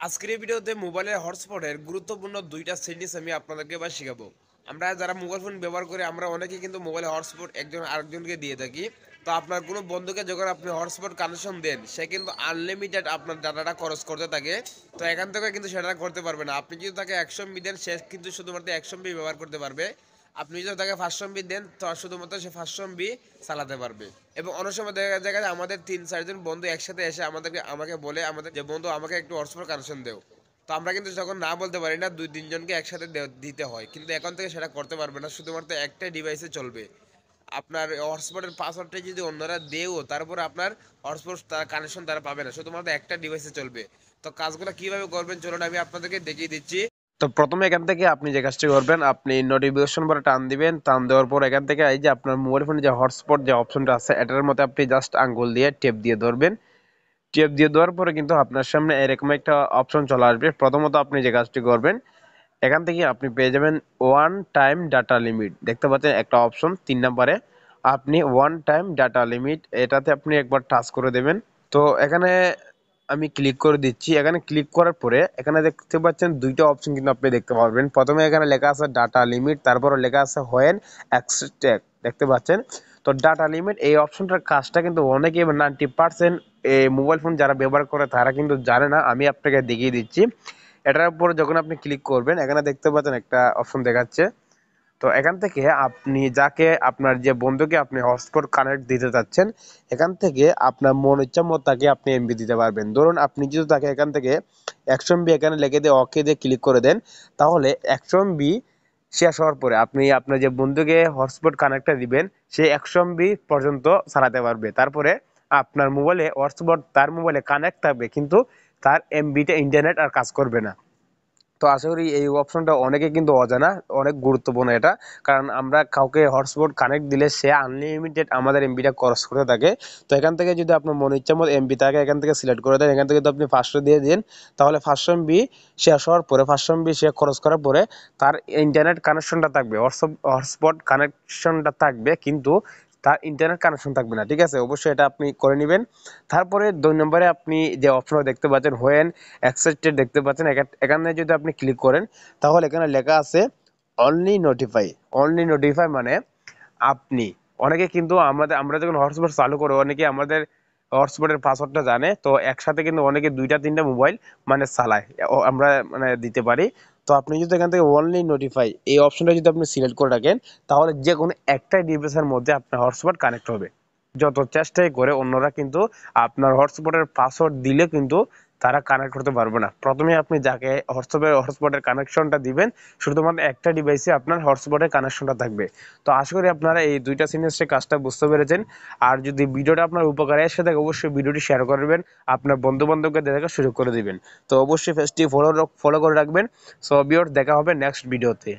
আজকের এই ভিডিওতে মোবাইলের হটস্পটের গুরুত্বপূর্ণ দুইটা সেটিংস আমি আপনাদেরকে এবার শেখাবো। আমরা যারা মোবাইল ফোন ব্যবহার করি আমরা অনেকেই কিন্তু মোবাইলে হটস্পট একজন আরেকজনকে দিয়ে থাকি। তো আপনার কোনো বন্ধুকে যখন আপনি হটস্পট কানেকশন দেন সে কিন্তু আনলিমিটেড আপনার ডাটাটা খরচ করতে থাকে। তো এখান থেকে কিন্তু সেটা করতে পারবে না। আপনি যদি তাকে 100 MB দেন সে কিন্তু শুধুমাত্র 100 MB ব্যবহার করতে পারবে। আপনি যদি তাকে 500 MB দেন তো শুধুমাত্র সে 500 MB চালাতে পারবে। এবং অনেক সময় দেখা যায় আমাদের 3-4 জন বন্ধু একসাথে এসে আমাকে বলে আমাদের যে বন্ধু আমাকে একটু হটস্পট কানেকশন দেও। তো আমরা কিন্তু যখন না বলতে পারি না 2-3 জনকে একসাথে দিতে হয়, কিন্তু এখন থেকে সেটা করতে পারবে না, শুধুমাত্র একটা ডিভাইসে চলবে। আপনার হটস্পটের পাসওয়ার্ডটা যদি অন্যরা দেও তারপরে আপনার হটস্পট তার কানেকশন তারা পাবে না, শুধুমাত্র একটা ডিভাইসে চলবে। তো কাজগুলো কিভাবে করবেন চলুন আমি আপনাদেরকে দেখিয়ে দিচ্ছি। তো প্রথমে এখান থেকে আপনি যে কাজটি করবেন, আপনি নোটিফিকেশন বারে টান দিবেন। টান দেওয়ার পর এখান থেকে এই যে আপনার মোবাইল ফোনে যে হটস্পট যে অপশনটা আছে এটার মধ্যে আপনি জাস্ট আঙ্গুল দিয়ে টেপ দিয়ে ধরবেন। টেপ দিয়ে দেওয়ার পরে কিন্তু আপনার সামনে এরকম একটা অপশন চলে আসবে। প্রথমত আপনি যে কাজটি করবেন, এখান থেকে আপনি পেয়ে যাবেন ওয়ান টাইম ডাটা লিমিট, দেখতে পাচ্ছেন একটা অপশন 3 নম্বরে। আপনি ওয়ান টাইম ডাটা লিমিট এটাতে আপনি একবার টাচ করে দেবেন। তো এখানে আমি ক্লিক করে দিচ্ছি। এখানে ক্লিক করার পরে এখানে দেখতে পাচ্ছেন দুইটা অপশন কিন্তু আপনি দেখতে পারবেন। প্রথমে এখানে লেখা আছে ডাটা লিমিট, তারপরে লেখা আছে হোয়েন এক্সট্যাক্ট, দেখতে পাচ্ছেন। তো ডাটা লিমিট এই অপশনটার কাজটা কিন্তু অনেকে 90% এই মোবাইল ফোন যারা ব্যবহার করে তারা কিন্তু জানে না। আমি আপনাকে দেখিয়ে দিচ্ছি। এটার উপর যখন আপনি ক্লিক করবেন এখানে দেখতে পাচ্ছেন একটা অপশন দেখাচ্ছে। তো এখান থেকে আপনি যাকে আপনার যে বন্ধুকে আপনি হটস্পট কানেক্ট দিতে চাচ্ছেন এখান থেকে আপনার মন ইচ্ছা মতো তাকে আপনি এমবি দিতে পারবেন। ধরুন আপনি যদি তাকে এখান থেকে 100 MB এখানে লিখে দিয়ে ওকে দিয়ে ক্লিক করে দেন, তাহলে 100 MB শেষ হওয়ার পরে আপনি আপনার যে বন্ধুকে হটস্পট কানেক্টটা দিবেন সে 100 MB পর্যন্ত চালাতে পারবে। তারপরে আপনার মোবাইলে হটস্পট তার মোবাইলে কানেক্ট থাকবে, কিন্তু তার এমবিতে ইন্টারনেট আর কাজ করবে না। তো আশা করি এই অপশনটা অনেকে কিন্তু অজানা, অনেক গুরুত্বপূর্ণ এটা। কারণ আমরা কাউকে হটস্পট কানেক্ট দিলে সে আনলিমিটেড আমাদের এমবিটা খরচ করতে থাকে। তো এখান থেকে যদি আপনার মনে ইচ্ছা মতো এমবি থাকে এখান থেকে সিলেক্ট করে দেন। এখান থেকে যদি আপনি 500 দিয়ে দিন তাহলে 500 MB শেষ হওয়ার পরে 500 MB সে খরচ করার পরে তার ইন্টারনেট কানেকশনটা থাকবে, হটস্পট কানেকশনটা থাকবে, কিন্তু তার ইন্টারনেট কানেকশন থাকবে না। ঠিক আছে, অবশ্যই এটা আপনি করে নেবেন। তারপরে 2 নম্বরে আপনি যে অপশনটা দেখতে পাচ্ছেন হোয়েন অ্যাকসেপ্টেড, দেখতে পাচ্ছেন। এখানে যদি আপনি ক্লিক করেন তাহলে এখানে লেখা আছে অনলি নোটিফাই। অনলি নোটিফাই মানে আপনি অনেকে কিন্তু আমরা যখন হটস্পট চালু করি অনেকে আমাদের হটস্পটের পাসওয়ার্ডটা জানে। তো একসাথে কিন্তু অনেকে 2টা 3টা মোবাইল মানে চালায়, আমরা মানে দিতে পারি। তো আপনি যদি এখান থেকে অনলি নোটিফাই এই অপশনটা যদি আপনি সিলেক্ট করে রাখেন তাহলে যে কোনো একটা ডিভাইসের মধ্যে আপনার হটস্পট কানেক্ট হবে। যত চেষ্টাই করে অন্যরা কিন্তু আপনার হটস্পটের পাসওয়ার্ড দিলে কিন্তু তারা কানেক্ট করতে পারবে না। প্রথমে আপনি যাকে হটস্পটের কানেকশনটা দিবেন শুধুমাত্র একটা ডিভাইসে আপনার হটস্পটের কানেকশনটা থাকবে। তো আশা করি আপনারা এই দুইটা সিনিয়র্সের কাজটা বুঝতে পেরেছেন। আর যদি ভিডিওটা আপনার উপকারে এসে থাকে অবশ্যই ভিডিওটি শেয়ার করবেন, আপনার বন্ধু বান্ধবকে দেখার সুযোগ করে দিবেন। তো অবশ্যই পেজটি ফলো করে রাখবেন। সো ভিউয়ার্স, দেখা হবে নেক্সট ভিডিওতে।